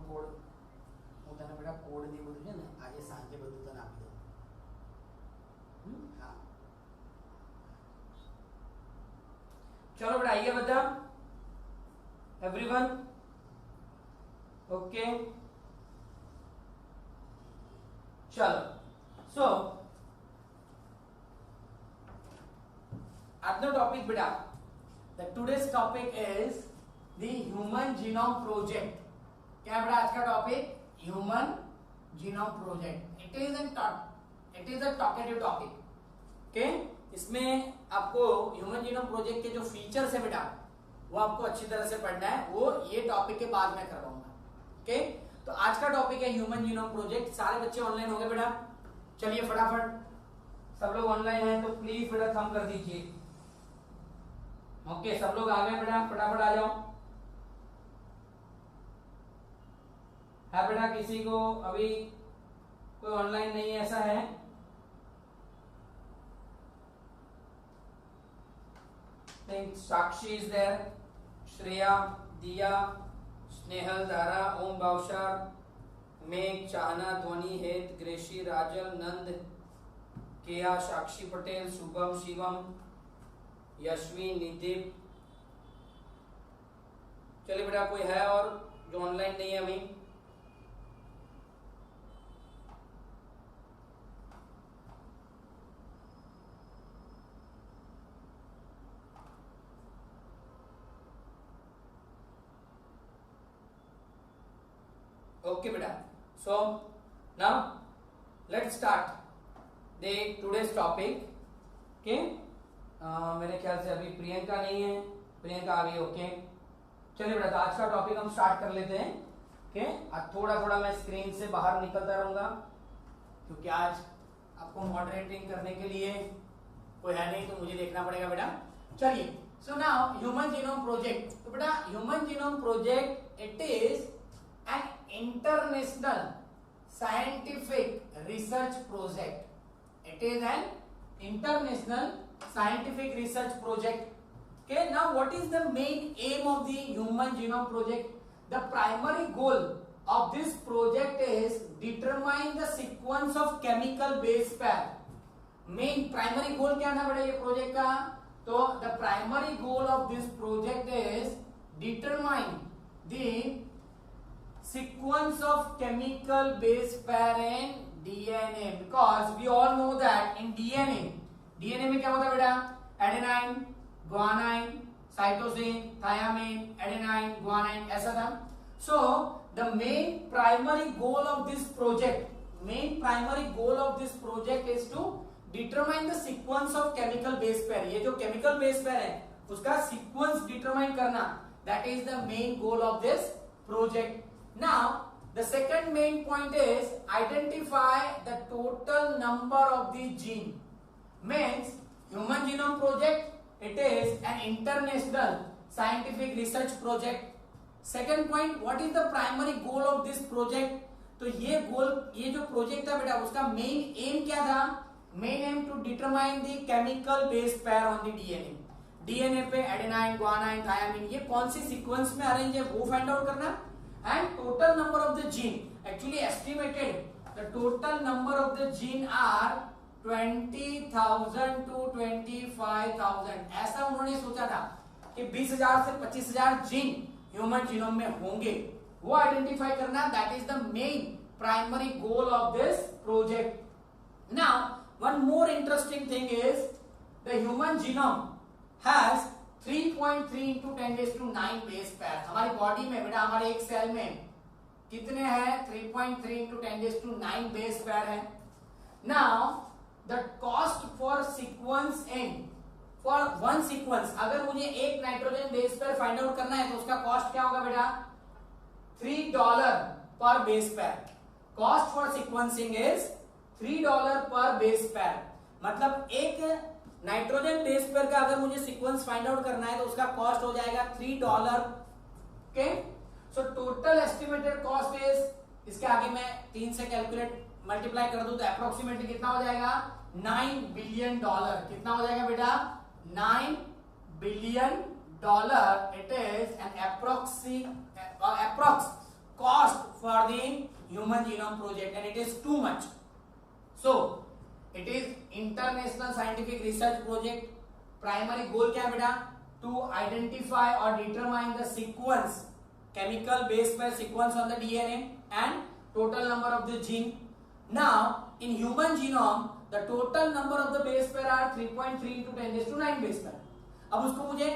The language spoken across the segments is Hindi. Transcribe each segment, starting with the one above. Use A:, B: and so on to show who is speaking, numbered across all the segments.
A: કોડ હું તને બેટા કોડ ને બધું છે ને આજે સાંજે બધું તને આપી દઉં. હા चलो बेटा आइए बता एवरीवन. ओके चलो सो आज नो टॉपिक बेटा the today's topic is the human genome project. क्या बेटा आज का topic human genome project. It is a talkative topic. Okay इसमें आपको ह्यूमन जीनोम प्रोजेक्ट के जो फीचर्स है बेटा वो आपको अच्छी तरह से पढ़ना है. वो ये टॉपिक के बाद में करवाऊंगा. ओके तो आज का टॉपिक है ह्यूमन जीनोम प्रोजेक्ट. सारे बच्चे ऑनलाइन हो गए बेटा. चलिए फटाफट सब लोग ऑनलाइन हैं तो प्लीज बेटा थंब कर दीजिए. ओके सब लोग आ गए बेटा फटाफट आ जाओ. है बेटा किसी को अभी कोई ऑनलाइन नहीं है ऐसा है? think Sakshi is there, Shreya, Diya, Snehal, Dara, Om Bhavshar, Megh, Chahana, Dhwani, Het, Greshi, Rajal, Nand, Keya, Sakshi Patel, Shubham, Shivam, Yashvi, निदीप. चलिए बेटा कोई है और जो ऑनलाइन नहीं है अभी? Okay beta, so now let's start the today's topic. Okay मेरे ख्याल से अभी प्रियंका नहीं है. प्रियंका आ गई. ओके चलिए बेटा तो आज का टॉपिक हम स्टार्ट कर लेते हैं. ओके आज थोड़ा थोड़ा मैं स्क्रीन से बाहर निकलता रहूंगा क्योंकि आज आपको मॉडरेटिंग करने के लिए कोई है नहीं तो मुझे देखना पड़ेगा बेटा. चलिए so now human genome project. तो बेटा human genome project it is an international scientific research project. It is an international scientific research project. Okay, now what is the main aim of the human genome project? The primary goal of this project is determine the sequence of chemical base pair. Main primary goal क्या था बेटा ये प्रोजेक्ट का? तो the primary goal of this project is determine the sequence of chemical base pair in DNA, because we all know that in DNA में क्या होता है बेटा? Adenine, guanine, cytosine, thymine, adenine, guanine ऐसा था. So the main primary goal of this project is to determine the sequence of chemical base pair. ये जो chemical base pair है उसका sequence determine करना, that is the main goal of this project. Now the second main point is identify the total number of the gene. Means human genome project it is an international scientific research project. Second point, what is the primary goal of this project? तो ये जो प्रोजेक्ट था बेटा उसका मेन एम क्या था? Main aim to determine the chemical base pair on the DNA पे एडेनाइन, ग्वानाइन, थायामीन ये कौन सी सीक्वेंस में अरेंज है वो फाइंड आउट करना. And total number of the gene actually estimated the total number of the gene are 20,000 to 25,000. ऐसा उन्होंने सोचा था कि 20,000 से 25,000 जीन ह्यूमन जीनोम में होंगे. वो आइडेंटिफाई करना, that is the main primary goal of this project. Now one more interesting thing is the human genome has 3.3 into 10⁹ base pair. हमारी बॉडी में बेटा हमारे एक सेल में कितने हैं? 3.3 into 10⁹ बेस पेयर है. Now the cost for sequence in for one sequence, अगर मुझे एक nitrogen base pair find out करना है तो उसका कॉस्ट क्या होगा बेटा? $3 पर base pair. Cost for sequencing is $3 पर बेस पेयर. मतलब एक नाइट्रोजन बेस पेयर का अगर मुझे सीक्वेंस फाइंड आउट करना है तो उसका कॉस्ट हो जाएगा $3. Okay so total estimated cost is, इसके आगे मैं 3 से कैलकुलेट मल्टीप्लाई कर दूं तो अप्रोक्सीमेटली कितना हो जाएगा? $9 बिलियन. कितना हो जाएगा बेटा? $9 billion. It is N approx cost for the human genome project and it is too much. So it is international scientific research project. Primary goal क्या है बेटा? To identify or determine the sequence, chemical base pair sequence on the DNA and total number of the gene. Now in human genome the total number of the base pair are 3.3 into 10 raised to 9 base pair. अब उसको मुझे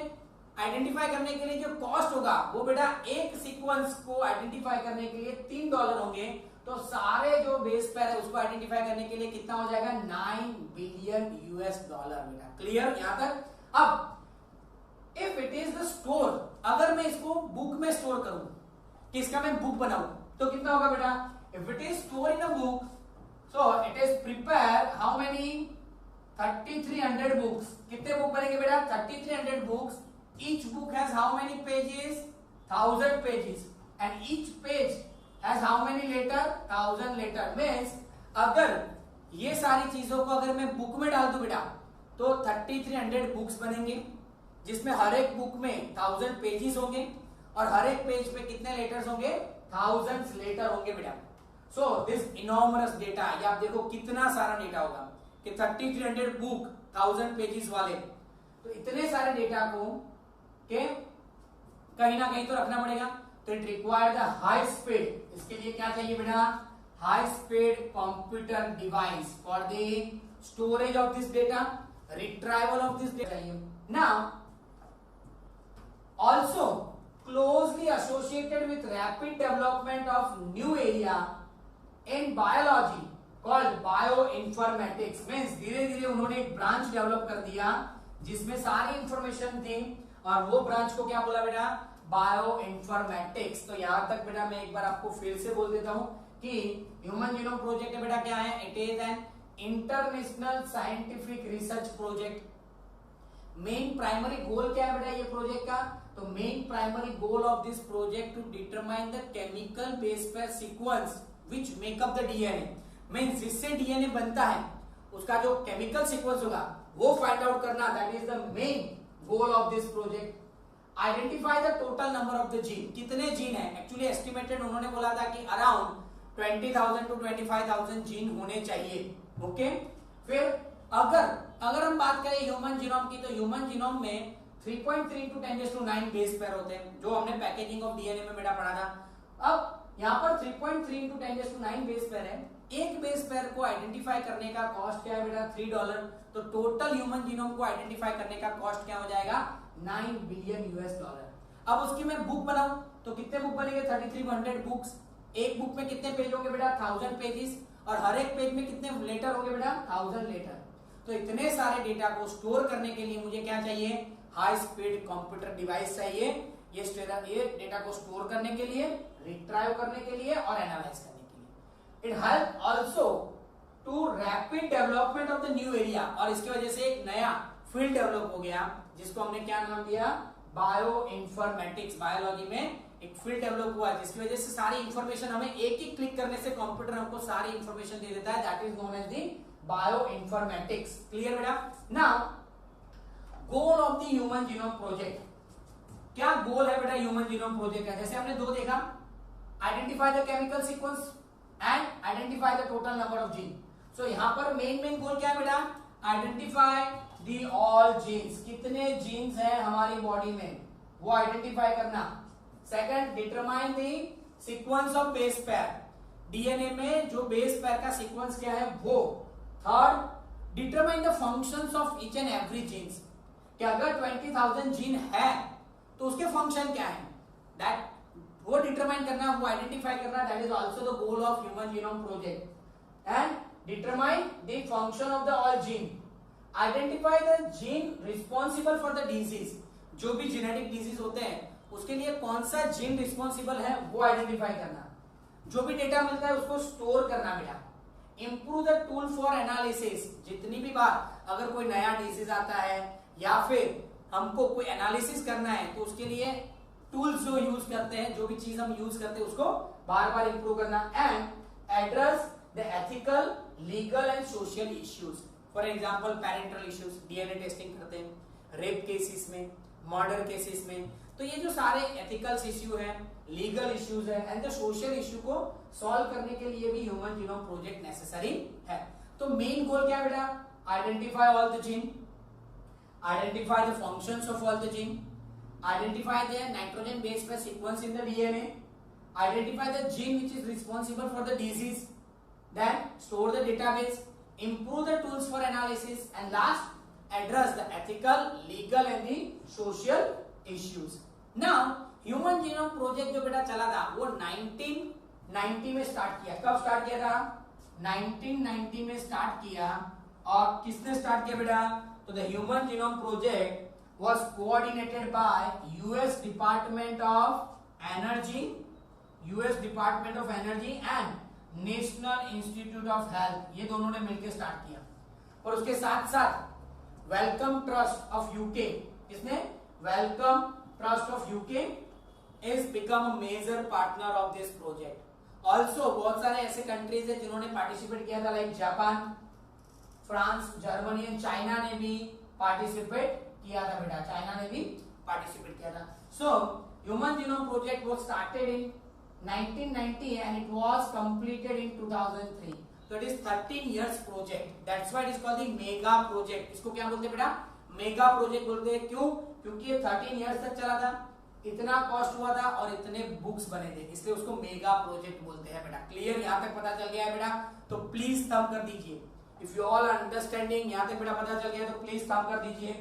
A: आइडेंटिफाई करने के लिए जो कॉस्ट होगा वो बेटा एक सीक्वेंस को आइडेंटिफाई करने के लिए $3 होंगे, तो सारे जो बेस पेयर है उसको आइडेंटिफाई करने के लिए कितना हो जाएगा? $9 बिलियन बेटा। क्लियर यहां तक? अब if it is the store, अगर मैं इसको बुक में स्टोर करूं कि इसका मैं बुक बनाऊं तो कितना होगा बेटा? If it is store in a book, so it is prepare how many 3300 books. कितने बुक बनेंगे बेटा? 3300 books. Each book has how many pages? 1000 pages. And each page has how many letter? 1000 letter. Means अगर ये सारी चीजों को अगर मैं बुक में डाल दूं बेटा तो 3300 बुक्स बनेंगे, जिसमें हर एक बुक में 1000 पेजेस होंगे और हर एक पेज पे कितने लेटर्स होंगे? 1000 लेटर होंगे बेटा। सो दिस इनॉर्मस डेटा, ये आप देखो कितना सारा डेटा होगा कि 3300 बुक 1000 पेजेस वाले, तो इतने सारे डेटा को के कहीं ना कहीं तो रखना पड़ेगा। तो it require the high speed, इसके लिए क्या चाहिए बेटा? High speed computer device for the storage of this data, retrieval of this data चाहिए। Now also closely associated with rapid development of new area in biology called bioinformatics. Means धीरे धीरे उन्होंने एक ब्रांच डेवलप कर दिया जिसमें सारी इंफॉर्मेशन थी, और वो ब्रांच को क्या बोला बेटा? Bio informatics. तो यहां तक बेटा मैं एक बार आपको फिर से बोल देता हूं कि ह्यूमन जीनोम प्रोजेक्ट बेटा क्या है? It is an international scientific research project. Main primary goal क्या है बेटा ये प्रोजेक्ट का? तो main primary goal of this project to determine the chemical base pair sequence which make up the DNA, means जिससे DNA बनता है उसका जो केमिकल सीक्वेंस होगा वो फाइंड आउट करना, that is the main goal of this project. Identify the total number of the gene, कितने जीन है? एक्चुअली एस्टिमेटेड उन्होंने बोला था कि अराउंड 20,000 to 25,000 जीन होने चाहिए। ओके, फिर अगर हम बात करें ह्यूमन जीनोम की, तो ह्यूमन जीनोम में 3.3 to 10⁹ बेस पेयर होते हैं, जो हमने पैकेजिंग ऑफ डीएनए में बेटा पढ़ा था। अब यहां पर 3.3 into 10⁹ बेस पेयर है। एक बेस पेयर को आइडेंटिफाई करने का कॉस्ट क्या है बेटा? $3। तो टोटल ह्यूमन जीनोम को आइडेंटिफाई करने का कॉस्ट क्या हो जाएगा? $9 बिलियन। अब उसकी मैं बुक बनाऊं तो कितने बुक बनेंगे? 3300 बुक्स। एक बुक में कितने पेज होंगे बेटा? 1000 पेजेस, और हर एक पेज में कितने लेटर होंगे बेटा? 1000 लेटर। तो इतने सारे डेटा को स्टोर करने के लिए मुझे क्या चाहिए? हाई स्पीड कंप्यूटर डिवाइस चाहिए, ये डेटा को स्टोर करने के लिए, रिट्राइव करने के लिए और एनालाइज करने के लिए। It help also to rapid development of the new area, और इसकी वजह से एक नया फील्ड डेवलप हो गया जिसको हमने क्या नाम दिया? Bio informatics. बायोलॉजी में एक फील्ड डेवलप हुआ जिसकी वजह से सारी इंफॉर्मेशन हमें एक ही क्लिक करने से कंप्यूटर हमको सारी इंफॉर्मेशन दे देता है, that is known as the bioinformatics. Clear बेटा? Now goal of the human genome project, क्या गोल है बेटा ह्यूमन जीनोम प्रोजेक्ट का? जैसे हमने दो देखा, identify the chemical sequence and identify the total number of gene. So यहां पर मेन गोल क्या है बेटा? आइडेंटिफाई द ऑल जीन्स, कितने जीन्स हैं हमारी बॉडी में वो आइडेंटिफाई करना। Second, determine the sequence of base pair, DNA में जो बेस पेयर का सीक्वेंस क्या है वो। Third, determine the functions of each and every genes, कि अगर 20,000 जीन है तो उसके फंक्शन क्या है, दैट वो डिटरमाइन करना, वो आइडेंटिफाई करना, that is also the goal of human genome project. And determine the function of the all gene, identify the gene responsible for the disease, जो भी जेनेटिक डिजीज होते हैं उसके लिए कौन सा जीन रिस्पॉन्सिबल है वो आइडेंटिफाई करना। जो भी डेटा मिलता है उसको स्टोर करना बेटा। Improve the tool for analysis, जितनी भी बार अगर कोई नया डिजीज आता है या फिर हमको कोई एनालिसिस करना है तो उसके लिए टूल्स जो यूज करते हैं, जो भी चीज हम यूज करते हैं उसको बार बार इंप्रूव करना। And address the ethical, legal and social issues, for example parental issues, DNA testing करते हैं रेप केसेस में, मर्डर केसेस में। तो ये जो सारे एथिकल्स इश्यू है, लीगल इश्यूज है एंड द सोशल इश्यू को सॉल्व करने के लिए भी ह्यूमन जीनोम प्रोजेक्ट नेसेसरी है। तो मेन गोल क्या है बेटा? Identify all the gene, identify the functions of all the gene, identify the nitrogen base pair sequence in the DNA, identify the gene which is responsible for the disease, then store the database, improve the tools for analysis, and last address the ethical, legal and the social issues. Now human genome project जो बेटा चला था वो 1990 में स्टार्ट किया। कब स्टार्ट किया था? 1990 में स्टार्ट किया। और किसने स्टार्ट किया बेटा? तो the human genome project was coordinated by US Department of Energy, US department of energy and national institute of health, ये दोनों ने मिलकर स्टार्ट किया। और उसके साथ साथ वेलकम ट्रस्ट ऑफ यूके, इसने welcome trust of UK is become a major partner of this project. Also बहुत सारे ऐसे कंट्रीज है जिन्होंने पार्टिसिपेट किया था, like Japan, France, Germany and China ने भी पार्टिसिपेट किया था बेटा, चाइना ने भी पार्टिसिपेट किया था। So human genome project was started in 1990 and it was completed in 2003. So it is 13 years project. That's why it is called the mega project. इसको क्या बोलते हैं बेटा? मेगा प्रोजेक्ट बोलते हैं। क्यों? क्योंकि ये 13 years तक चला था, इतना कॉस्ट हुआ था और इतने बुक्स बने थे, इसलिए उसको मेगा प्रोजेक्ट बोलते हैं बेटा। क्लियर? यहाँ तक पता चल गया है बेटा? तो प्लीज थंब कर दीजिए। इफ यू ऑल अंडरस्टैंडिंग, यहाँ तक बेटा पता चल गया तो प्लीज थंब कर दीजिए।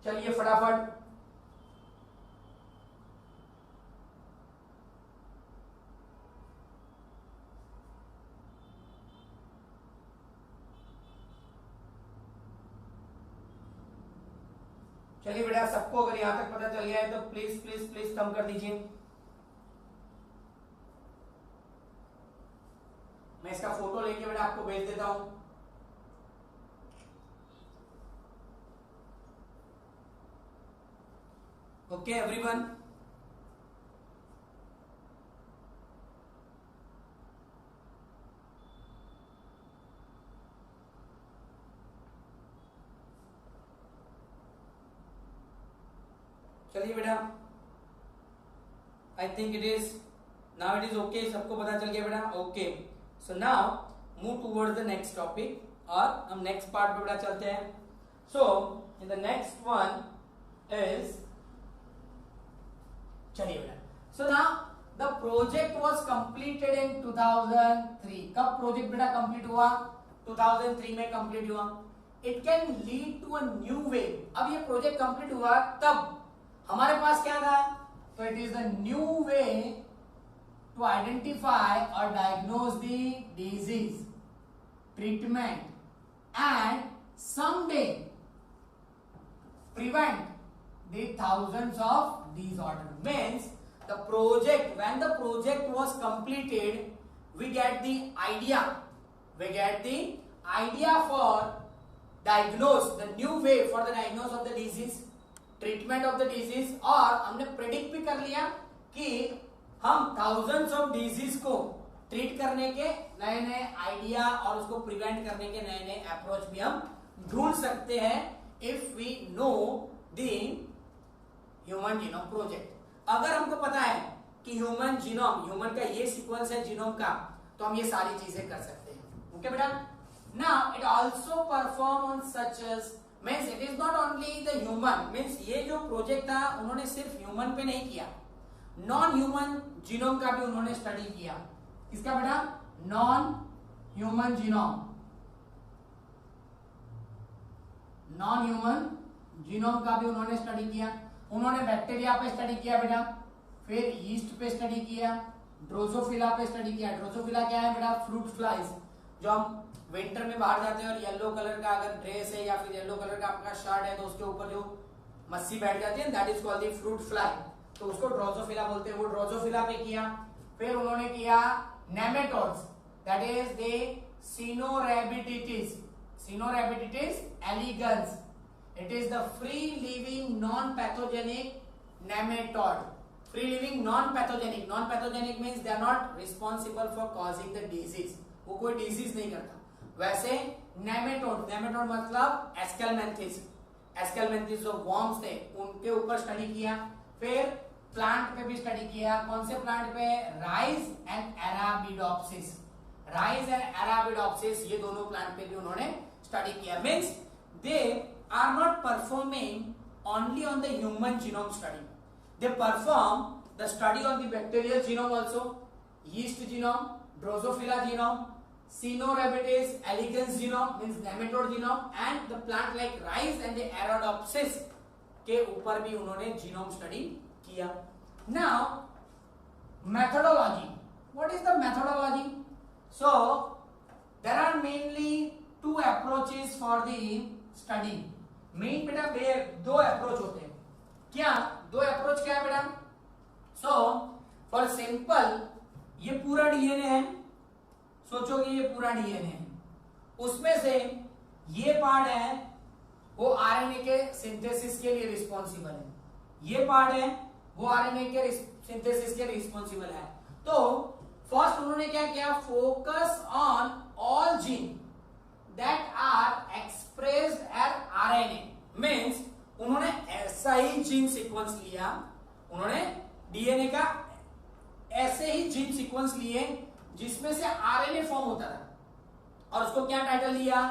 A: चलिए फटाफट। चलिए बेटा, सबको अगर यहां तक पता चल गया है तो प्लीज प्लीज प्लीज थंब कर दीजिए। मैं इसका फोटो लेके बेटा आपको भेज देता हूं। ओके एवरीवन, चलिए बेटा, I think it is now it is okay, सबको पता चल गया बेटा? Okay, so now move towards the next topic और हम नेक्स्ट पार्ट पे बेटा चलते हैं। So in the next one is, चलिए बेटा, so now the project was completed in 2003। कब प्रोजेक्ट बेटा कंप्लीट हुआ? 2003 में कंप्लीट हुआ। It can lead to a new way. अब ये प्रोजेक्ट कंप्लीट हुआ तब हमारे पास क्या था? तो it is the new way to identify और diagnose the disease, treatment and someday prevent the thousands of disorders. Means the project, when the project was completed, we get the idea for diagnose the new way for the diagnosis of the disease, treatment of the disease, और हमने प्रेडिक्ट भी कर लिया कि हम थाउजेंड्स ऑफ डिजीज को ट्रीट करने के नए नए आइडिया और उसको प्रिवेंट करने के नए नए अप्रोच भी हम ढूंढ सकते हैं if we know the human genome project. अगर हमको पता है कि ह्यूमन जीनोम, ह्यूमन का ये सीक्वेंस है जीनोम का, तो हम ये सारी चीजें कर सकते हैं। ओके बेटा? Now it also perform on such as, means it is not only the human, means ये जो प्रोजेक्ट था उन्होंने सिर्फ ह्यूमन पे नहीं किया, नॉन ह्यूमन जीनोम का भी उन्होंने स्टडी किया। किसका बेटा? Non human genome, non human genome का भी उन्होंने स्टडी किया। उन्होंने बैक्टीरिया पे स्टडी किया बेटा, फिर यीस्ट पे स्टडी किया, ड्रोसोफिला पे स्टडी किया। ड्रोसोफिला क्या है बेटा? फ्रूट फ्लाइज, जो हम विंटर में बाहर जाते हैं और येलो कलर का अगर ड्रेस है या फिर येलो कलर का आपका शर्ट है तो उसके ऊपर जो मस्सी बैठ जाती है, that is called the fruit fly, तो उसको ड्रोसोफिला बोलते हैं। वो ड्रोसोफिला पे किया। फिर उन्होंने किया nematodes, that is the caenorhabditis, caenorhabditis elegans, it is the free living non pathogenic nematode. Free living non pathogenic, non pathogenic means they are not responsible for causing the disease, वो कोई डिजीज नहीं करता। वैसे नेमेटोड, नेमेटोड मतलब एस्केलमेंथिस, एस्केलमेंथिस जो वर्म्स थे उनके ऊपर स्टडी किया, फिर प्लांट पे भी स्टडी किया। कौन से प्लांट पे? Rice and arabidopsis. Rice and arabidopsis ये दोनों प्लांट पे भी उन्होंने स्टडी किया। Means they are not performing only on the human genome study, they perform the study on the bacterial genome also, yeast genome, Drosophila genome, Caenorhabditis elegans genome means nematode genome, and the plant like rice and the Arabidopsis के ऊपर भी उन्होंने genome study किया। Now methodology, what is the methodology? So there are mainly two approaches for the study। Main बेटा दो अप्रोच होते हैं। क्या दो अप्रोच क्या है बेटा? सो फॉर सिंपल ये पूरा डीएनए है, सोचो कि ये पूरा डीएनए है, उसमें से ये पार्ट है वो आरएनए के सिंथेसिस के लिए रिस्पॉन्सिबल है, ये पार्ट है वो आरएनए के सिंथेसिस के रिस्पॉन्सिबल है। तो फर्स्ट उन्होंने क्या किया? Focus on all gene that are expressed as RNA, means उन्होंने ऐसा ही जीन सीक्वेंस लिया, उन्होंने डीएनए का ऐसे ही जीन सीक्वेंस लिए जिसमें से आरएनए फॉर्म होता था, और उसको क्या टाइटल दिया?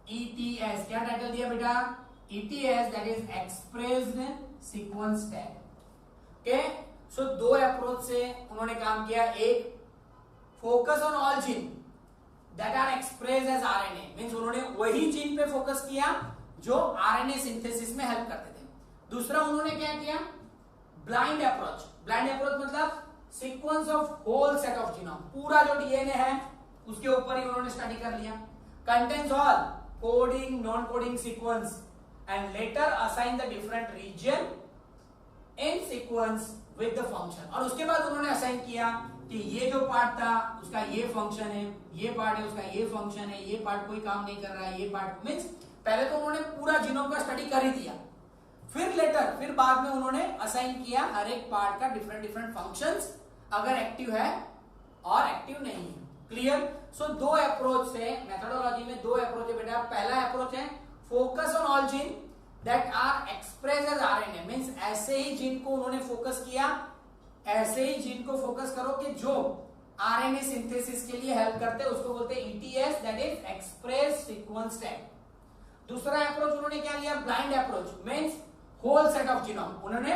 A: ETS। क्या टाइटल दिया बेटा? ETS, that is expressed sequence tag। Okay, so दो अप्रोच से उन्होंने काम किया। एक focus on all gene that are expressed as RNA, means उन्होंने वही जीन पे फोकस किया जो आरएनए सिंथेसिस में हेल्प करते थे। दूसरा उन्होंने क्या किया? Blind approach. ब्लाइंड अप्रोच मतलब sequence of whole set of genome, पूरा जो डीएनए है उसके ऊपर ही उन्होंने स्टडी कर लिया। Contains all coding, non coding sequence and later assign the different region in sequence with the function. और उसके बाद उन्होंने असाइन किया कि ये जो पार्ट था उसका ये फंक्शन है, ये पार्ट है उसका ये फंक्शन है, ये पार्ट कोई काम नहीं कर रहा है, ये पार्ट। मींस पहले तो उन्होंने पूरा जीनोम का स्टडी कर ही दिया, फिर बाद में उन्होंने असाइन किया हर एक पार्ट का डिफरेंट डिफरेंट फंक्शंस, अगर एक्टिव है और एक्टिव नहीं है। क्लियर? सो दो अप्रोच से मेथोडोलॉजी में दो अप्रोच है बेटा। पहला अप्रोच है focus on all gene that are expressed as RNA, means ऐसे ही जीन को उन्होंने फोकस किया, ऐसे ही जीन को फोकस करो कि जो आरएनए सिंथेसिस के लिए हेल्प करते हैं, उसको बोलते हैं ETS, that is express sequence tag. दूसरा अप्रोच उन्होंने क्या लिया? Blind approach, means whole set of genome. उन्होंने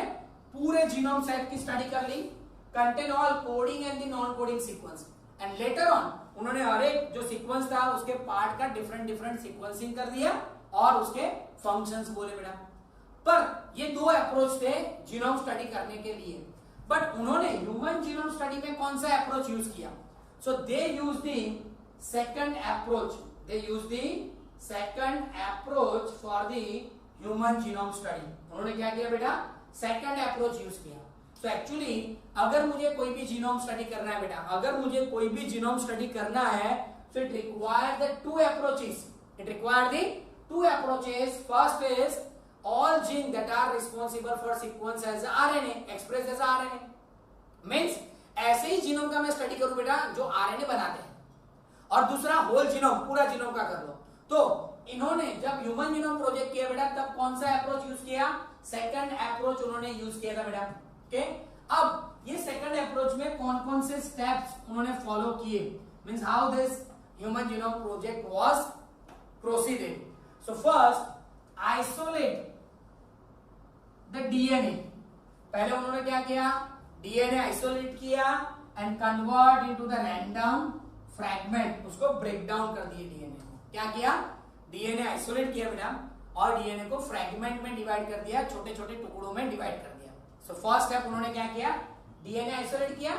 A: पूरे जीनोम सेट की स्टडी कर ली, contain all coding and the non coding sequence, and later on उन्होंने हर एक जो सीक्वेंस था उसके पार्ट का डिफरेंट डिफरेंट सीक्वेंसिंग कर दिया और उसके फंक्शंस बोले बेटा। पर ये दो अप्रोच थे जीनोम स्टडी करने के लिए। बट उन्होंने ह्यूमन जीनोम स्टडी में कौन सा अप्रोच यूज किया? So they use the second approach, they use the second approach for the human genome study. उन्होंने क्या किया बेटा? सेकंड अप्रोच यूज किया। सो एक्चुअली अगर मुझे कोई भी जीनोम स्टडी करना है बेटा, अगर मुझे कोई भी जीनोम स्टडी करना है, so it require the two approaches, it require the two approaches. First is all gene that are responsible for sequence as RNA, expressed as RNA, means ऐसे ही जीनोम का मैं स्टडी करूं बेटा जो आरएनए बनाते हैं, और दूसरा होल जीनोम, पूरा जीनोम का कर लो। तो इन्होंने जब ह्यूमन जीनोम प्रोजेक्ट किया बेटा, तब कौन सा अप्रोच यूज किया? सेकंड अप्रोच उन्होंने यूज किया था बेटा। ओके, अब ये सेकंड अप्रोच में कौन कौन से स्टेप्स उन्होंने फॉलो किए, means how this human genome project was proceeded. So first isolate the DNA. पहले उन्होंने क्या किया? डीएनए आइसोलेट किया and convert into the random fragment, उसको ब्रेक डाउन कर दिए डीएनए को। क्या किया? डीएनए आइसोलेट किया बेटा और डीएनए को फ्रैगमेंट में डिवाइड कर दिया, छोटे छोटे टुकड़ों में डिवाइड कर दिया। सो फर्स्ट स्टेप उन्होंने क्या किया? डीएनए आइसोलेट किया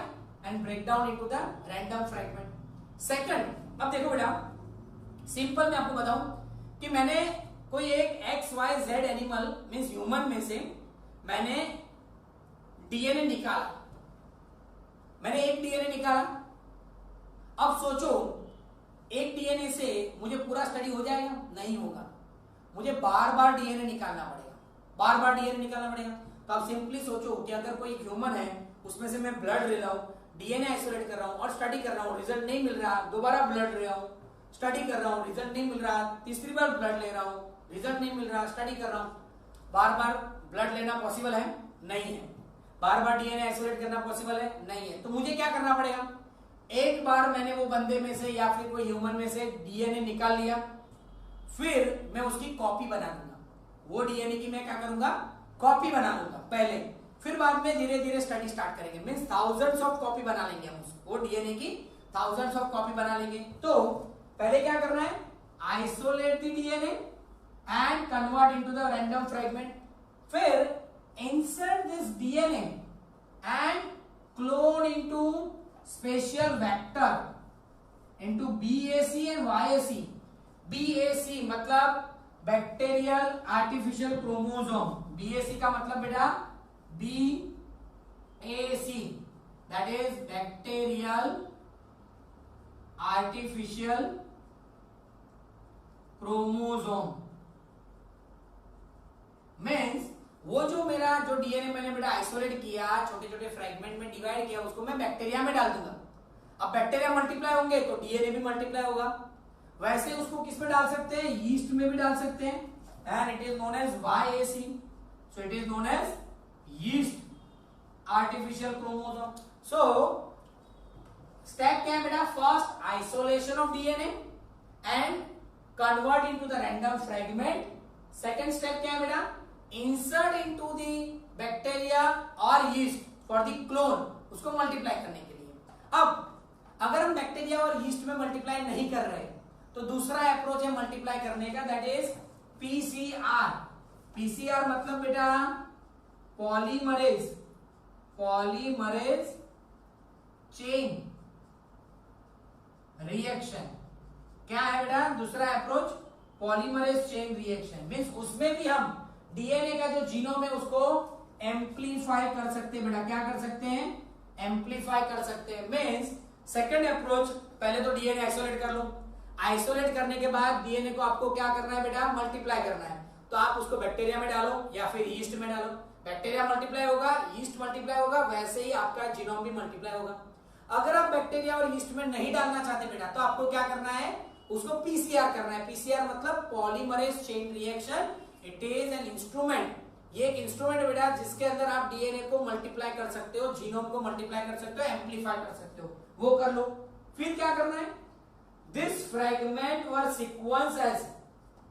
A: and break down into the random fragment. Second, अब देखो बेटा सिंपल मैं आपको बताऊं कि मैंने कोई एक XYZ एनिमल मींस ह्यूमन में से मैंने डीएनए निकाला, मैंने एक डीएनए निकाला। अब सोचो एक डीएनए से मुझे पूरा स्टडी हो जाएगा? नहीं होगा, मुझे बार बार डीएनए निकालना पड़ेगा, बार बार डीएनए निकालना पड़ेगा। तो आप सिंपली सोचो कि अगर कोई ह्यूमन है, उसमें से मैं ब्लड ले रहा हूं, डीएनए आइसोलेट कर रहा हूं और स्टडी कर रहा हूं, रिजल्ट नहीं मिल रहा, दोबारा ब्लड ले रहा हूं, स्टडी कर रहा हूं, रिजल्ट नहीं मिल रहा, तीसरी बार ब्लड ले रहा हूं, रिजल्ट नहीं मिल रहा, स्टडी कर रहा हूं। बार बार ब्लड लेना पॉसिबल है? नहीं है। बार बार डीएनए आइसोलेट करना पॉसिबल है? नहीं है। तो मुझे क्या करना पड़ेगा, एक बार मैंने वो बंदे में से या फिर कोई ह्यूमन में से डीएनए निकाल लिया, फिर मैं उसकी कॉपी बना दूंगा। वो डीएनए की मैं क्या करूंगा, कॉपी बना लूंगा पहले, फिर बाद में धीरे धीरे स्टडी स्टार्ट करेंगे। मींस थाउजेंड्स ऑफ कॉपी बना लेंगे हम वो डीएनए की, थाउजेंड्स ऑफ कॉपी बना लेंगे। तो पहले क्या करना है, isolate the DNA and convert into the random fragment, फिर insert this DNA and clone into spatial vector into BAC and YAC। BAC मतलब बैक्टीरियल आर्टिफिशियल क्रोमोसोम, BAC का मतलब बेटा BAC that is bacterial artificial chromosome. Means वो जो मेरा जो डीएनए मैंने बेटा आइसोलेट किया, छोटे छोटे फ्रेगमेंट में डिवाइड किया, उसको मैं बैक्टीरिया में डाल दूंगा। अब बैक्टीरिया मल्टीप्लाई होंगे तो डीएनए भी मल्टीप्लाई होगा। वैसे उसको किस में डाल सकते हैं, यीस्ट में भी डाल सकते हैं, and it is known as YAC। So it is known as yeast artificial chromosome. So step क्या है बेटा, first isolation of DNA and convert into the random fragment. Second step क्या है बेटा, इंसर्ट इनटू द बैक्टीरिया और यीस्ट फॉर द क्लोन, उसको मल्टीप्लाई करने के लिए। अब अगर हम बैक्टीरिया और यीस्ट में मल्टीप्लाई नहीं कर रहे तो दूसरा अप्रोच है मल्टीप्लाई करने का, दैट इज PCR। PCR मतलब बेटा पॉलीमरेज, पॉलीमरेज चेन रिएक्शन। क्या है बेटा दूसरा approach, polymerase chain reaction. Means उसमें भी हम डीएनए का जो जीनोम है उसको एम्पलीफाई कर सकते हैं बेटा। क्या कर सकते हैं, एम्पलीफाई कर सकते हैं। मींस सेकंड अप्रोच, पहले तो डीएनए आइसोलेट कर लो, आइसोलेट करने के बाद डीएनए को आपको क्या करना है बेटा, मल्टीप्लाई करना है। तो आप उसको बैक्टीरिया में डालो या फिर यीस्ट में डालो, बैक्टीरिया मल्टीप्लाई होगा, यीस्ट मल्टीप्लाई होगा, वैसे ही आपका जीनोम भी मल्टीप्लाई होगा। अगर आप बैक्टीरिया और यीस्ट में नहीं डालना चाहते बेटा तो आपको क्या करना है, उसको पीसीआर करना है। पीसीआर मतलब polymerase chain reaction. It is an instrument, ये एक इंस्ट्रूमेंट है बेटा जिसके अंदर आप डीएनए को मल्टीप्लाई कर सकते हो, जीनोम को मल्टीप्लाई कर सकते हो, एम्पलीफाई कर सकते हो, वो कर लो। फिर क्या करना है, this fragment were sequence as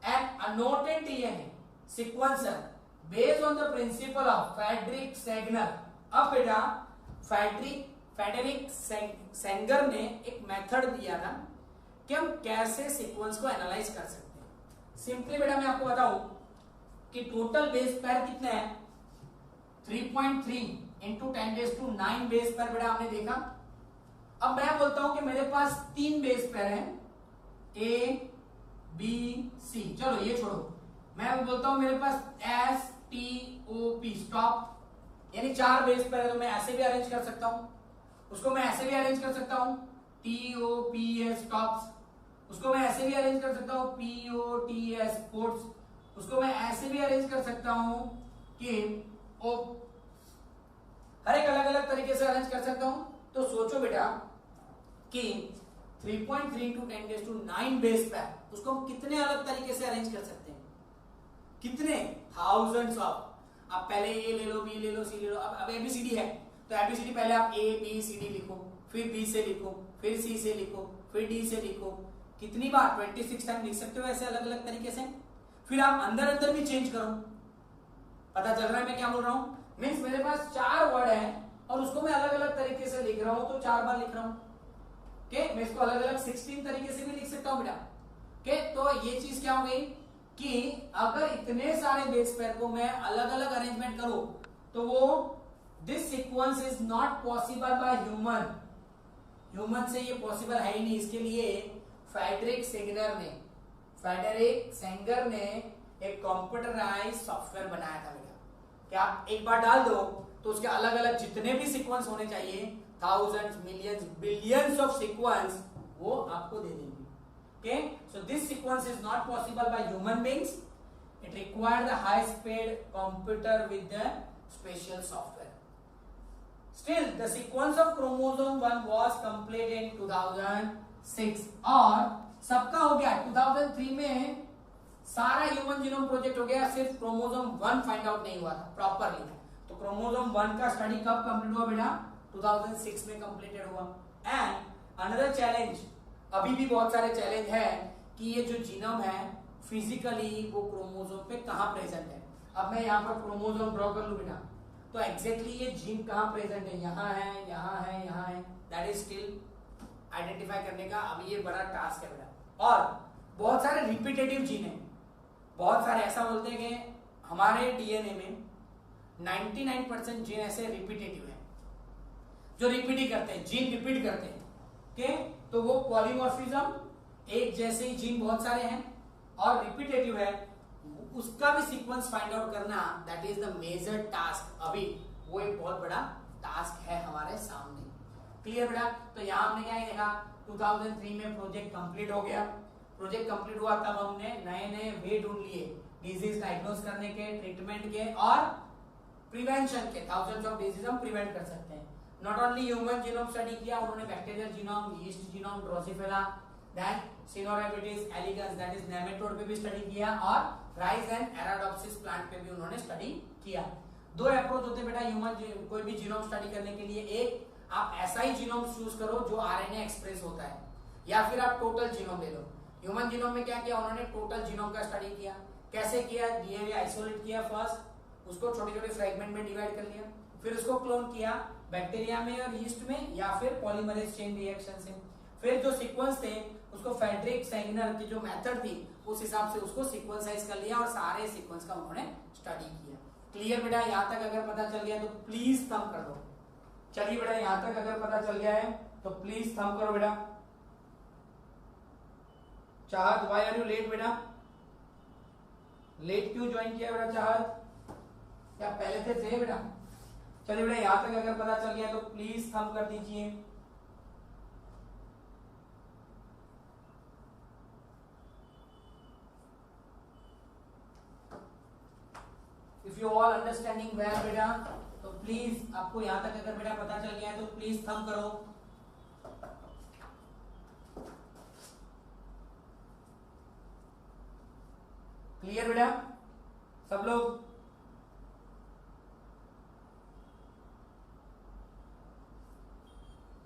A: an annotated DNA sequencer based on the principle of Frederick Sanger. अब बेटा फ्रेडरिक सेंगर ने एक मेथड दिया था कि हम कैसे सीक्वेंस को एनालाइज कर सकते हैं। सिंपली बेटा मैं आपको बताऊं कि टोटल बेस पेयर कितने हैं, 3.3 इंटू 10⁹ बेस पेयर बेटा आपने देखा। अब मैं बोलता हूं कि मेरे पास 3 बेस पेयर हैं, A B C। चलो ये छोड़ो, मैं बोलता हूं मेरे पास S T O P stop, यानी 4 बेस पेयर है। तो मैं ऐसे भी अरेंज कर सकता हूं, उसको मैं ऐसे भी अरेंज कर सकता हूं TOPS स्टॉप्स, उसको मैं ऐसे भी अरेंज कर सकता हूं POTS पोर्ट्स, उसको मैं ऐसे भी अरेंज कर सकता हूं कि हर एक अलग अलग तरीके से अरेंज कर सकता हूं। तो सोचो बेटा कि 3.3 इंटू 10⁹ बेस पेयर, उसको हम कितने अलग तरीके से अरेंज कर सकते हैं, कितने थाउजेंड्स ऑफ। आप पहले ए ले लो, बी ले लो, सी ले लो। अब ABCD है तो ABCD पहले आप ABCD लिखो, फिर B से लिखो, फिर C से लिखो, फिर D से लिखो। कितनी बार, 26 टाइम लिख सकते हो ऐसे अलग अलग तरीके से। फिर आप अंदर अंदर भी चेंज करो। पता चल रहा है मैं क्या बोल रहा हूं, मीन्स मेरे पास 4 वर्ड है और उसको मैं अलग अलग तरीके से लिख रहा हूं तो 4 बार लिख रहा हूं। मैं इसको अलग अलग 16 तरीके से भी लिख सकता हूं बेटा। तो ये चीज क्या हो गई कि अगर इतने सारे बेस पेयर को मैं अलग अलग अरेंजमेंट करूं तो वो this sequence is not possible by human. Human से ये पॉसिबल है ही नहीं। इसके लिए फ्रेडरिक सेंगर ने एक कंप्यूटराइज सॉफ्टवेयर बनाया था बेटा कि आप एक बार डाल दो तो उसके अलग अलग जितने भी सीक्वेंस होने चाहिए, thousands, millions, billions of sequence, वो आपको दे देंगे। Okay, so this sequence is not possible by human beings. It required the high-speed computer with the special software. Still, the sequence of chromosome 1 was completed in 2006 और सबका हो गया 2003 में सारा ह्यूमन जीनोम प्रोजेक्ट हो गया, सिर्फ क्रोमोसोम 1 फाइंड आउट नहीं हुआ था प्रॉपरली। तो क्रोमोसोम 1 का स्टडी कब कंप्लीट हुआ बेटा? 2006 में कंप्लीटेड हुआ। एंड अनदर चैलेंज, अभी भी बहुत सारे चैलेंज है कि ये जो जीनोम है फिजिकली वो क्रोमोसोम पे कहां प्रेजेंट है। अब मैं यहाँ पर क्रोमोसोम ड्रॉ कर लूं बेटा, तो एग्जैक्टली ये जीन कहां प्रेजेंट है, यहाँ है, यहाँ है, यहाँ है, दैट इज स्टिल आइडेंटिफाई करने का अभी ये बड़ा टास्क है बेटा। और बहुत सारे रिपीटेटिव जीन है, बहुत सारे, ऐसा बोलते हैं कि हमारे डीएनए में 99% जीन ऐसे रिपीटेटिव है जो रिपीट ही करते हैं, जीन रिपीट करते हैं। ओके, तो वो पॉलीमॉर्फिज्म, एक जैसे ही जीन बहुत सारे हैं और रिपीटेटिव है, उसका भी सीक्वेंस फाइंड आउट करना, that is the major task. अभी वो एक बहुत बड़ा टास्क है हमारे सामने। क्लियर बेटा? तो यहाँ हमने क्या देखा, 2003 में प्रोजेक्ट कंप्लीट हो गया। प्रोजेक्ट कंप्लीट हुआ तब हमने नए नए वे ढूंढ लिए डिजीज डायग्नोस करने के, ट्रीटमेंट के और प्रिवेंशन के। थाउजेंड्स ऑफ डिजीज हम प्रिवेंट कर सकते हैं। Not only human genome study किया उन्होंने, bacterial genome, yeast genome, drosophila, then caenorhabditis elegans that is nematode पे भी स्टडी किया, और राइस एंड एराडोप्सिस प्लांट पे भी उन्होंने स्टडी किया। दो अप्रोच होते बेटा ह्यूमन कोई भी जीनोम स्टडी करने के लिए। एक, आप ऐसा ही जीनोम चूज करो जो आरएनए एक्सप्रेस होता है, या फिर आप टोटल जीनोम ले लो। ह्यूमन जीनोम में क्या किया उन्होंने, टोटल जीनोम का स्टडी किया। कैसे किया? डीएनए आइसोलेट किया फर्स्ट, उसको छोटे छोटे फ्रेगमेंट में डिवाइड कर लिया, फिर उसको क्लोन किया बैक्टीरिया में और यीस्ट में, या फिर पॉलीमरेज चेन रिएक्शन से। फिर जो सीक्वेंस थे उसको फ्रेडरिक सैंगनर की जो मेथड थी उस हिसाब से उसको सीक्वेंसाइज कर लिया और सारे सीक्वेंस का उन्होंने स्टडी किया। क्लियर बेटा? यहाँ तक अगर पता चल गया तो प्लीज थंब कर दो। चलिए बेटा, यहाँ तक अगर पता चल गया है तो प्लीज थंब करो बेटा। चाहत, व्हाई आर यू लेट बेटा? लेट क्यों ज्वाइन किया बेटा चाहत? क्या पहले से थे बेटा? चलिए बेटा, यहाँ तक अगर पता चल गया तो प्लीज थंब कर दीजिए। If you all understanding well बेटा, तो प्लीज, आपको यहाँ तक अगर बेटा पता चल गया है तो प्लीज थंब करो। क्लियर बेटा सब लोग?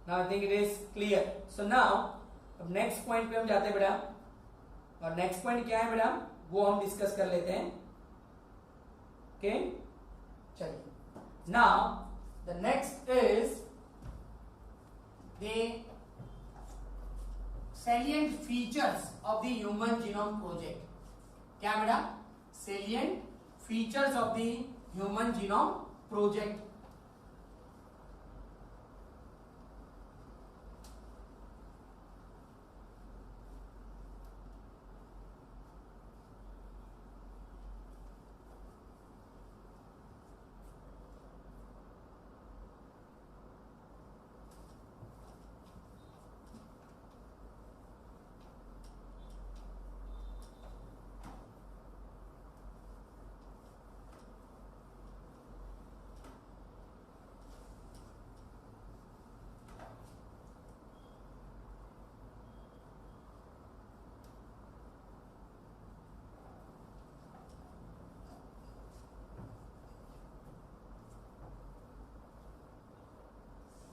A: Now I think it is clear. So now अब नेक्स्ट पॉइंट पे हम जाते हैं बेटा, और नेक्स्ट पॉइंट क्या है बेटा वो हम डिस्कस कर लेते हैं। ओके, चलिए। Now the next is the salient features of the human genome project. क्या बेटा? salient features of the human genome project.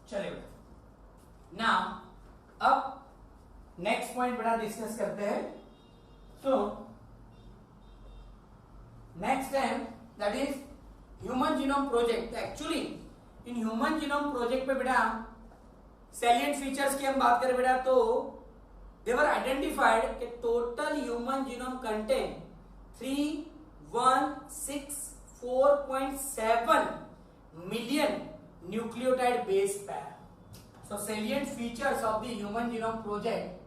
A: चलिए बेटा, नाउ अब नेक्स्ट पॉइंट बेटा डिस्कस करते हैं। तो next time that is human genome project. Actually in human genome project पे बेटा सैलिएंट फीचर्स की हम बात करें बेटा, तो दे वर आइडेंटिफाइड कि total human genome contain 3164.7 million nucleotide base pair. So salient features of the human genome project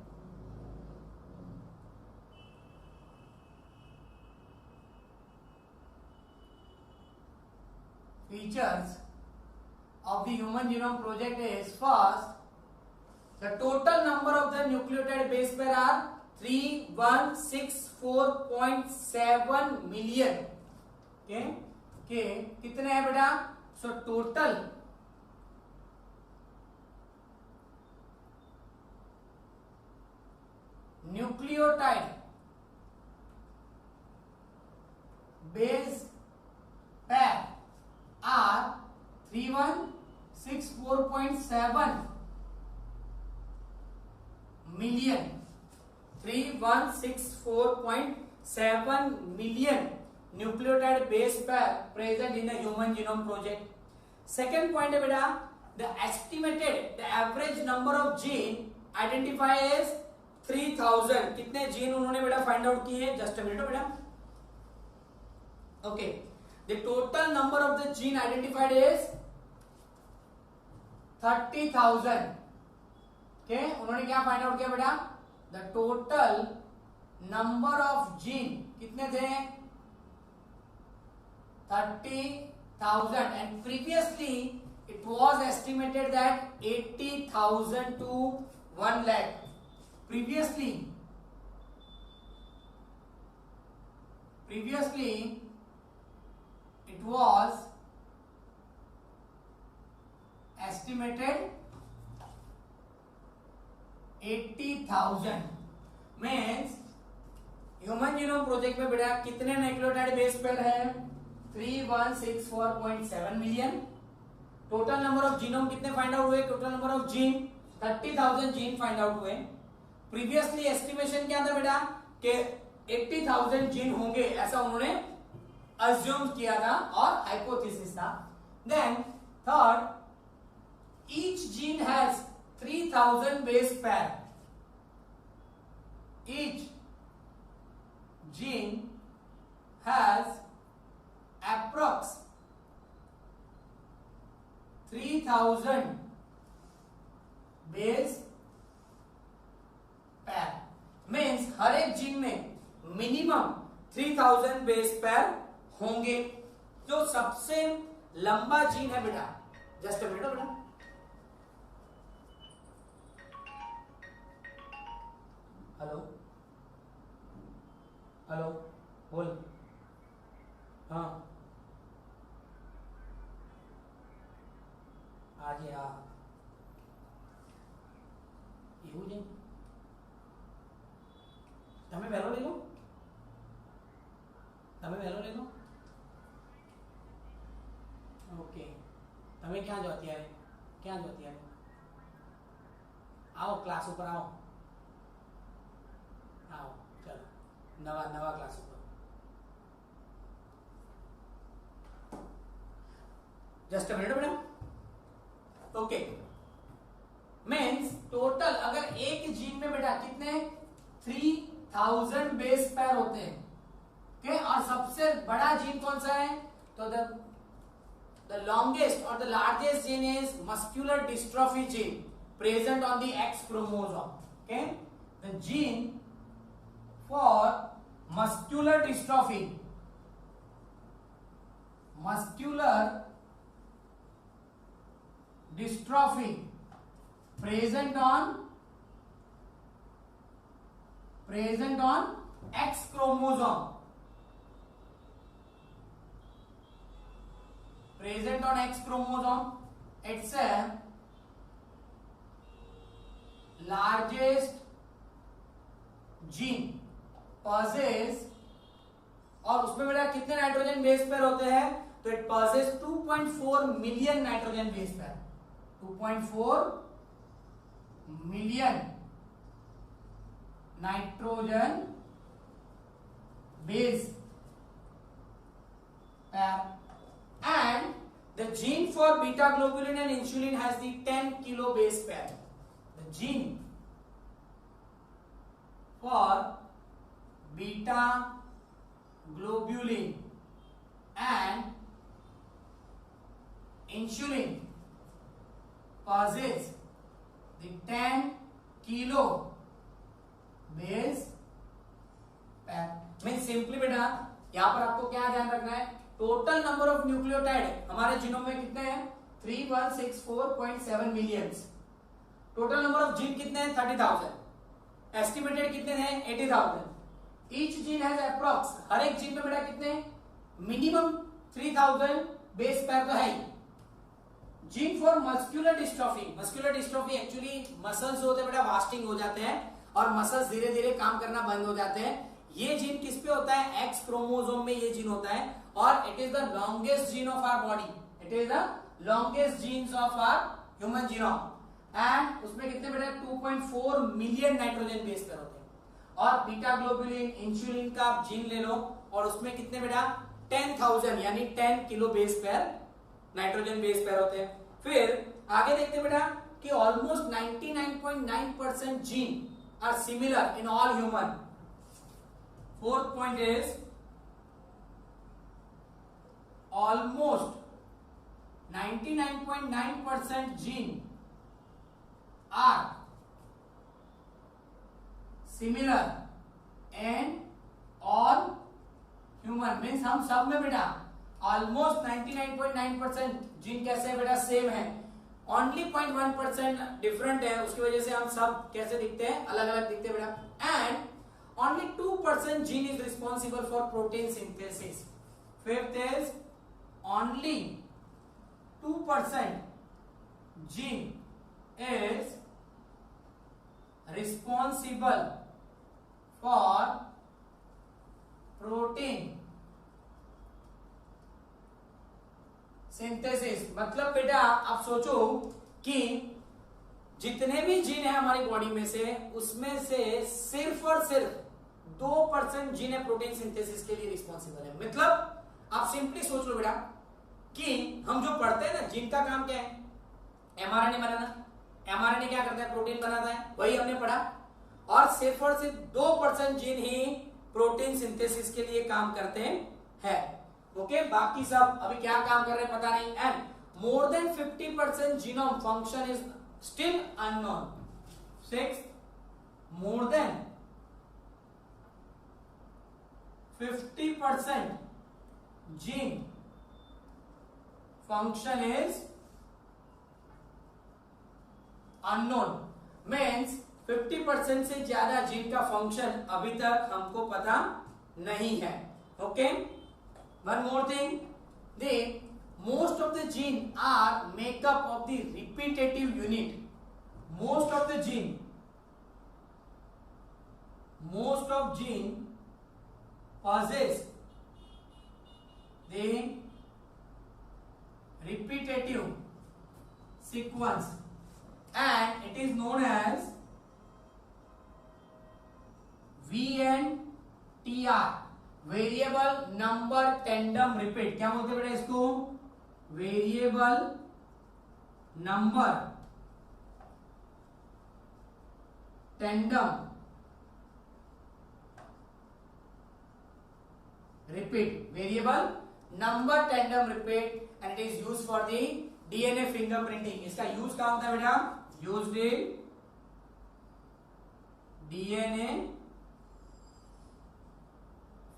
A: is first, the total number of the nucleotide base pair are 3164.7 million. Okay, कितने हैं बेटा? So total nucleotide base pair are 3164.7 million 3164.7 million nucleotide base pair present in the human genome project. Second point है बेटा, the average number of gene identified is 3000. कितने जीन उन्होंने बेटा फाइंड आउट किए? जस्ट अ मिनट बेटा. Okay, the total number of the gene identified is 30,000. Okay, उन्होंने क्या फाइंड आउट किया बेटा? The total number of gene कितने थे? 30,000, and previously it was estimated that 80,000 to 1 lakh. Previously it was estimated 80,000. Means human genome project में बेटा कितने न्यूक्लियोटाइड बेस पेयर है? 3164.7 million. Total number of genome कितने फाइंड आउट हुए? Total number of gene 30,000 gene find out हुए. प्रीवियसली एस्टिमेशन क्या था बेटा कि 80,000 जीन होंगे, ऐसा उन्होंने अज्यूम किया था और हाइपोथेसिस था. Then third, each gene has 3000 base pair. Each gene has approx 3000 base pair. Means हर एक जीन में मिनिमम 3000 बेस पेयर होंगे. जो सबसे लंबा जीन है बेटा, जस्ट अ मिनट बेटा, हेलो हेलो बोल. हाँ आज हाँ એવું છે. તમે વહેલો લઈ લો, તમે વહેલો લઈ લો. ઓકે, તમે ક્યાં જો અત્યારે? ક્યાં જો અત્યારે? आओ क्लास ऊपर आओ. आओ चलो नवा नवा क्लास ऊपर. जस्ट अ मिनट बेटा. ओके, मीन्स टोटल अगर एक जीन में बेटा कितने 3000 बेस पेयर होते हैं. ओके, और सबसे बड़ा जीन कौन सा है? तो द लॉन्गेस्ट और the largest gene is muscular dystrophy gene present on the x chromosome. Okay, the gene for muscular dystrophy present on X chromosome. Present on X chromosome. It's a largest gene possess. और उसमें बेटा कितने नाइट्रोजन बेस पेयर होते हैं? तो it possess 2.4 million nitrogen base pair. 2.4 million nitrogen base pair. And the gene for beta globulin and insulin has the 10 kilo base pair. The gene for beta globulin and insulin possess the 10 kilo base pair. Mean simply बेटा यहां पर आपको क्या ध्यान रखना है? टोटल नंबर ऑफ न्यूक्लियोटाइड हमारे जीनोम में कितने हैं? 3164.7 millions. Total number of gene कितने हैं? 30,000. एस्टिमेटेड कितने हैं? 80,000. ईच जीन हैज अप्रॉक्स, हर एक जीन में बेटा कितने? मिनिमम 3000 बेस पेयर तो है ही. Gene for muscular dystrophy. Muscular dystrophy actually muscles होते हैं बेटा वास्टिंग हो जाते हैं और मसल्स धीरे धीरे काम करना बंद हो जाते हैं. ये जीन किस पे होता है? एक्स क्रोमोसोम में ये जीन होता है और it is the longest gene of our body, it is the longest genes of our human genome and उसमें कितने बेटा 2.4 मिलियन नाइट्रोजन बेस पेयर होते हैं। और बीटा ग्लोबुलिन इंसुलिन का आप जीन ले लो और उसमें कितने बेटा 10,000 यानी 10 kilo base pair nitrogen base pair होते हैं। फिर आगे देखते बेटा कि almost 99.9% gene are similar in all human. Fourth point is almost 99.9% gene are similar in all human, means हम सब में बेटा ऑलमोस्ट 99.9% जीन कैसे है बेटा सेम है, ओनली 0.1% डिफरेंट है, उसकी वजह से हम सब कैसे दिखते हैं अलग अलग दिखते हैं बेटा। And only 2% gene is responsible for protein synthesis. Fifth is only 2% gene is responsible for protein synthesis। मतलब बेटा आप सोचो कि जितने भी जीन है हमारी बॉडी में से उसमें से सिर्फ और सिर्फ 2% जीन है प्रोटीन सिंथेसिस के लिए रिस्पॉन्सिबल है। मतलब आप सिंपली सोच लो बेटा कि हम जो पढ़ते हैं ना जीन का काम क्या है? एमआरएनए बनाना। एमआरएनए क्या करता है? प्रोटीन बनाता है, वही हमने पढ़ा। और सिर्फ 2% जीन ही प्रोटीन सिंथेसिस के लिए काम करते हैं। ओके, बाकी सब अभी क्या काम कर रहे हैं पता नहीं। And more than 50% genome function is still unknown. 6 more than 50% gene function is unknown, means 50% से ज्यादा जीन का फंक्शन अभी तक हमको पता नहीं है। Okay, one more thing, the most of the gene are makeup of the repetitive unit। most of gene possess the repetitive sequence and it is known as VNTR, variable number tandem repeat. क्या बोलते हैं बेटा इसको? Variable number tandem repeat, variable number tandem repeat and it is used for the DNA fingerprinting। इसका यूज क्या होता है बेटा? Used in DNA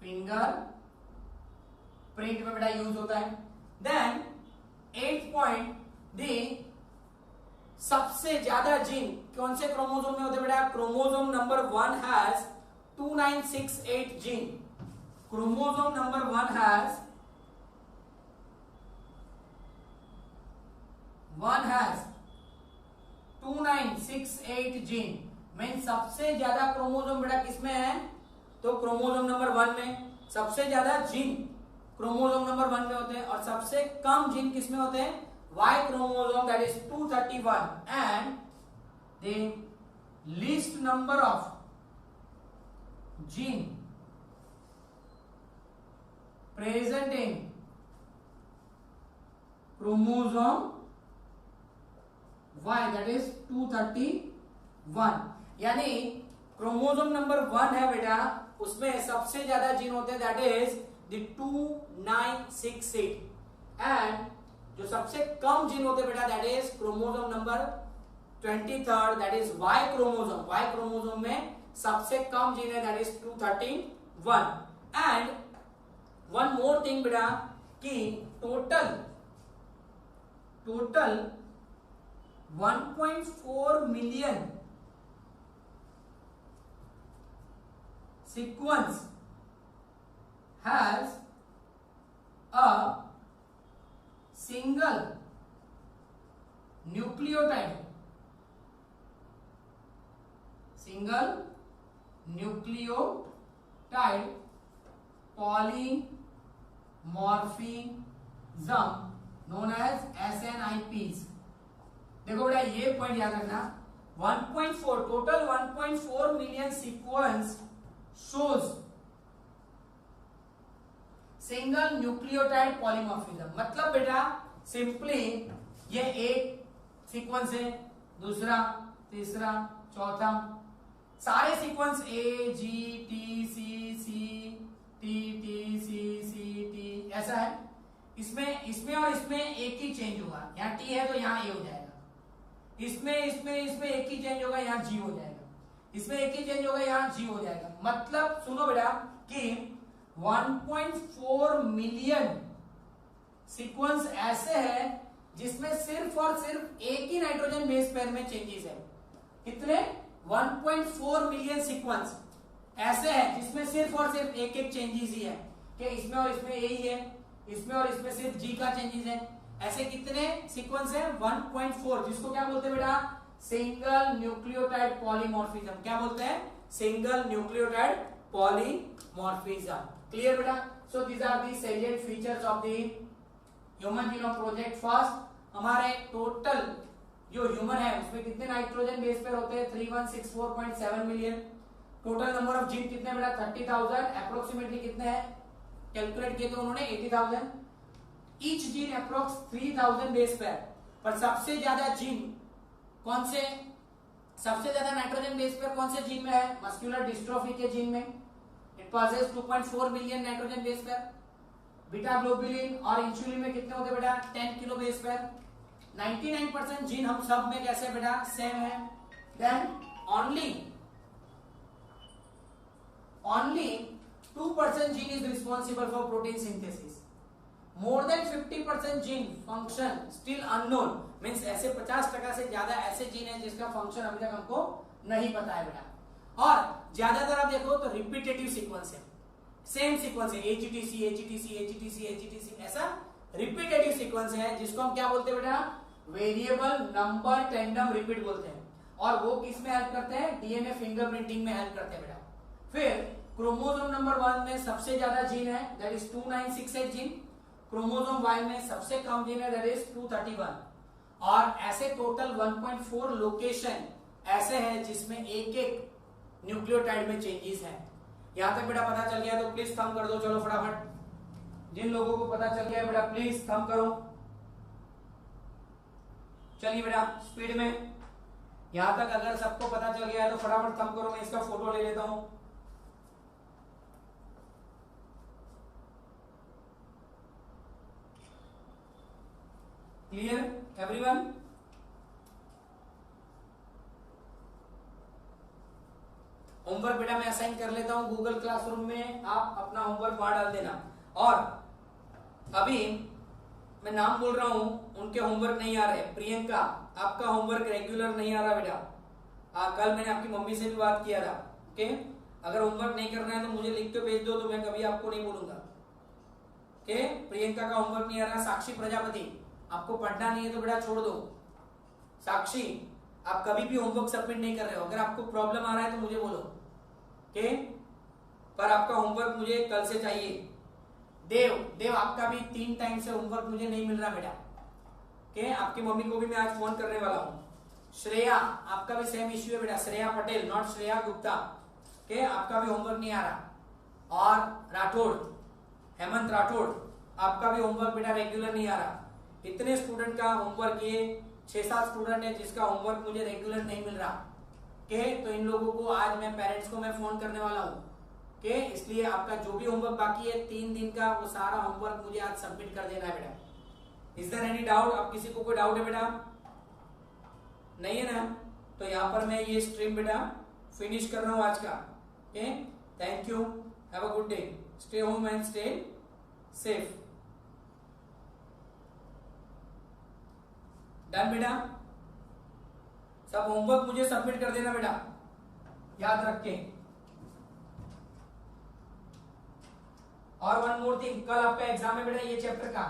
A: finger print में बेटा यूज होता है। देन 8 पॉइंट, दी सबसे ज्यादा जीन कौन से क्रोमोसोम में होते हैं बेटा? Chromosome number 1 has 2968 gene. Chromosome number 1 has 2968 gene. Mean सबसे ज्यादा क्रोमोसोम बेटा किसमें है? तो क्रोमोसोम नंबर 1 में। सबसे ज्यादा जीन क्रोमोसोम नंबर 1 में होते हैं और सबसे कम जीन किसमें होते हैं? Y chromosome, that is 231। And the least number of gene present in chromosome Y, that is 231। यानी क्रोमोसोम नंबर 1 है बेटा, उसमें सबसे ज्यादा जीन होते हैं, दैट इज द 2968। एंड जो सबसे कम जीन होते हैं बेटा, that is chromosome number 23, that is Y chromosome. Y chromosome में सबसे कम जीन है, that is 231। And one more thing बेटा कि total 1.4 million sequence has a single nucleotide, single nucleotide polymorphism known as SNIPs। देखो बेटा ये पॉइंट याद रखना, 1.4 total 1.4 million sequence shows single nucleotide polymorphism. मतलब बेटा सिंपली ये एक सीक्वेंस है, दूसरा, तीसरा, चौथा, सारे sequence A G T C C T T C C T ऐसा है। इसमें और इसमें एक ही चेंज होगा, यहाँ टी है तो यहाँ ए हो जाएगा, इसमें एक ही चेंज होगा, यहाँ जी हो जाएगा, इसमें एक ही चेंज होगा, यहाँ जी हो जाएगा। मतलब सुनो बेटा कि 1.4 मिलियन सीक्वेंस ऐसे है जिसमें सिर्फ और सिर्फ एक ही नाइट्रोजन बेस पेयर में चेंजेस है। कितने? 1.4 मिलियन सीक्वेंस ऐसे है जिसमें सिर्फ और सिर्फ एक एक चेंजेस ही है कि इसमें और इसमें ए ही है, इसमें और इसमें सिर्फ जी का चेंजेस है। ऐसे कितने सीक्वेंस है? 1.4, जिसको क्या बोलते हैं बेटा? Single nucleotide polymorphism. क्या बोलते हैं? Single nucleotide polymorphism. क्लियर बेटा? So these are the salient features of the human genome project. First, हमारे टोटल जो ह्यूमन है उसमें कितने नाइट्रोजन बेस पेयर होते हैं? 3164.7 million. Total number of gene कितने बेटा? 30,000। अप्रोक्सीमेटली कितने हैं कैलकुलेट किए तो उन्होंने 80,000। Each gene approx 3,000 base pair. पर सबसे ज्यादा जीन कौन से, सबसे ज्यादा नाइट्रोजन बेस पेयर कौन से जीन में है? मस्कुलर डिस्ट्रोफी के जीन में। It possesses 2.4 million nitrogen base pair. Beta globulin और इंसुलिन में कितने होते बेटा? 10 किलो बेस पेयर। 99% जीन हम सब में कैसे बेटा? सेम है। Then only 2% gene is responsible for protein synthesis. More than 50% gene function still unknown, means ऐसे 50% से ज्यादा ऐसे जीन है जिसका फंक्शन अभी तक हमको नहीं पता है बेटा। और ज्यादातर आप देखो तो रिपीटेटिव सीक्वेंस है, सेम सीक्वेंस है, AGTC AGTC AGTC AGTC, ऐसा रिपीटेटिव सीक्वेंस है जिसको हम क्या बोलते हैं बेटा? वेरिएबल नंबर टेंडम रिपीट बोलते हैं। और वो किस में हेल्प करते हैं? डीएनए फिंगरप्रिंटिंग में हेल्प करते हैं बेटा। फिर क्रोमोसोम नंबर 1 में सबसे ज्यादा जीन है, that is 2968 gene. Chromosome Y में सबसे कम जीन है, दैट इज 231। और ऐसे टोटल 1.4 लोकेशन ऐसे हैं जिसमें एक एक न्यूक्लियोटाइड में चेंजेस हैं। यहां तक बेटा पता चल गया तो प्लीज थंब कर दो, चलो फटाफट। जिन लोगों को पता चल गया बेटा प्लीज थंब करो। चलिए बेटा स्पीड में, यहां तक अगर सबको पता चल गया है तो फटाफट थंब करो। मैं इसका फोटो ले लेता हूं। Clear everyone? होमवर्क बेटा मैं असाइन कर लेता हूं गूगल क्लासरूम में, आप अपना होमवर्क वहां डाल देना। और अभी मैं नाम बोल रहा हूं, उनके होमवर्क नहीं आ रहे। प्रियंका, आपका होमवर्क रेगुलर नहीं आ रहा बेटा। कल मैंने आपकी मम्मी से भी बात किया था, ओके? अगर होमवर्क नहीं करना है तो मुझे लिख के भेज दो, तो मैं कभी आपको नहीं बोलूंगा। ओके? प्रियंका का होमवर्क नहीं आ रहा। साक्षी प्रजापति, आपको पढ़ना नहीं है तो बेटा छोड़ दो। साक्षी, आप कभी भी होमवर्क सबमिट नहीं कर रहे हो। अगर आपको प्रॉब्लम आ रहा है तो मुझे बोलो, ओके? पर आपका होमवर्क मुझे कल से चाहिए। देव आपका भी 3 टाइम से होमवर्क मुझे नहीं मिल रहा बेटा, ओके? आपकी मम्मी को भी मैं आज फोन करने वाला हूँ। श्रेया, आपका भी सेम इश्यू है बेटा। Shreya Patel, not Shreya Gupta, okay? आपका भी होमवर्क नहीं आ रहा। और राठौड़, हेमंत राठौड़, आपका भी होमवर्क बेटा रेगुलर नहीं आ रहा। इतने स्टूडेंट का होमवर्क, ये 6-7 स्टूडेंट है जिसका होमवर्क मुझे रेगुलर नहीं मिल रहा, ओके? तो इन लोगों को आज मैं पेरेंट्स को मैं फोन करने वाला हूँ, ओके? इसलिए आपका जो भी होमवर्क बाकी है 3 दिन का, वो सारा होमवर्क मुझे आज सबमिट कर देना है बेटा। Is there any doubt? आप किसी को कोई डाउट है बेटा? नहीं है ना? तो यहाँ पर मैं ये स्ट्रीम बेटा फिनिश कर रहा हूँ आज का, okay? Thank you, have a good day, stay home and stay safe. Done बेटा? सब होमवर्क मुझे सबमिट कर देना बेटा, याद रख के। और वन मोर थिंग, कल आपका एग्जाम है बेटा ये चैप्टर का।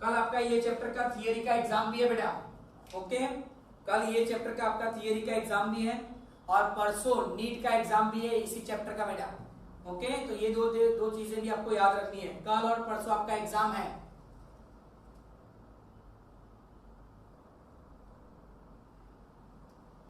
A: कल आपका ये चैप्टर का थियरी का एग्जाम भी है बेटा, ओके? कल ये चैप्टर का आपका थियरी का एग्जाम भी है और परसों नीट का एग्जाम भी है इसी चैप्टर का बेटा, ओके, तो ये दो चीजें भी आपको याद रखनी है। कल और परसों आपका एग्जाम है,